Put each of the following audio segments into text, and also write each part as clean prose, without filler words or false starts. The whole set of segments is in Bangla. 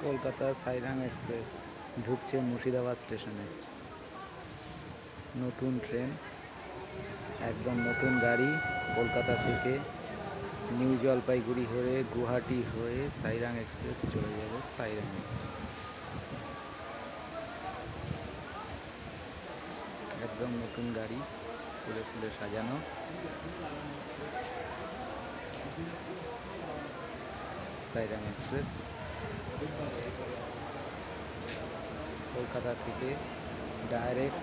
কলকাতা সাইরাং এক্সপ্রেস ঢুকছে মুর্শিদাবাদ স্টেশনে। নতুন ট্রেন, একদম নতুন গাড়ি। কলকাতা থেকে নিউ জলপাইগুড়ি হয়ে গুয়াহাটি হয়ে সাইরাং এক্সপ্রেস চলে যাবে সাইরাঙে। একদম নতুন গাড়ি, ফুলে ফুলে সাজানো। সাইরাং এক্সপ্রেস কলকাতা থেকে ডাইরেক্ট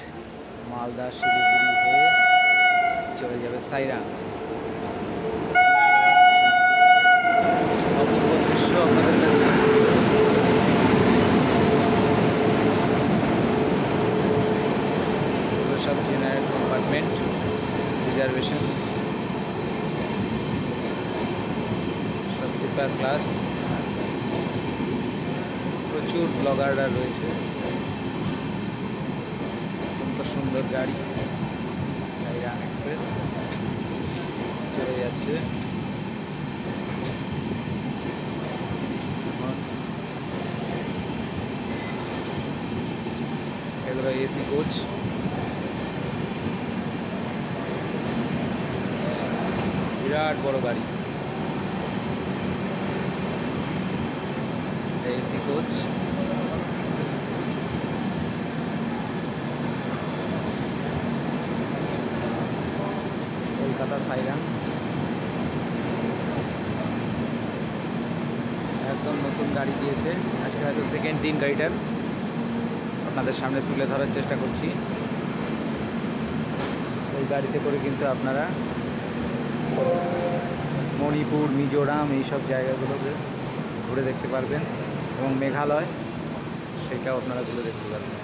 মালদা শিলিগুড়ি হয়ে চলে যাবে সাইরাং। অপূর্ব দৃশ্য আপনাদের কাছে। সব জেনারেল কম্পার্টমেন্ট, রিজার্ভেশন, সব সুপার ক্লাস। প্রচুর ব্লগাররা রয়েছে। অত্যন্ত সুন্দর গাড়ি সাইরাং এক্সপ্রেস চলে যাচ্ছে। এগুলো এসি কোচ। বিরাট বড় গাড়ি, এসি কোচ। কলকাতা সাইরাং একদম নতুন গাড়ি দিয়েছে। আজকে হয়তো সেকেন্ড দিন গাড়িটার, আপনাদের সামনে তুলে ধরার চেষ্টা করছি। ওই গাড়িতে করে কিন্তু আপনারা মণিপুর, মিজোরাম এইসব জায়গাগুলোকে ঘুরে দেখতে পারবেন, এবং মেঘালয় সেটাও আপনারা ঘুরে দেখতে পারবেন।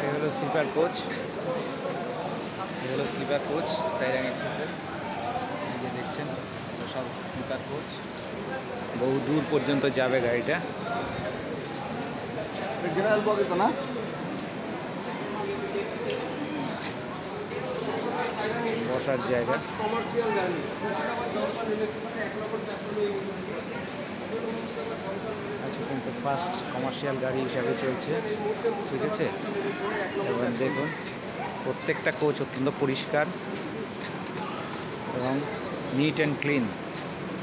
এগুলো স্লিপার কোচ, এগুলো স্লিপার কোচ সাইরাং এক্সপ্রেসের। এই যে দেখছেন, সব স্লিপার কোচ। বহু দূর পর্যন্ত যাবে গাড়িটা। বসার জায়গা। আচ্ছা, কিন্তু ফার্স্ট কমার্শিয়াল গাড়ি হিসাবে চলছে, ঠিক আছে। এবং দেখুন, প্রত্যেকটা কোচ অত্যন্ত পরিষ্কার এবং নিট অ্যান্ড ক্লিন।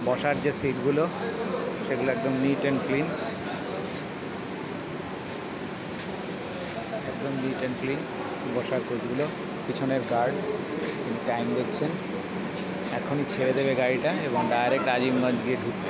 বসার যে সিটগুলো সেগুলো একদম নিট অ্যান্ড ক্লিন, একদম নিট অ্যান্ড ক্লিন বসার কোচগুলো। পিছনের গার্ড, টাইম দেখছেন, এখনই ছেড়ে দেবে গাড়িটা এবং ডাইরেক্ট আজিমগঞ্জ গিয়ে ঢুকবে।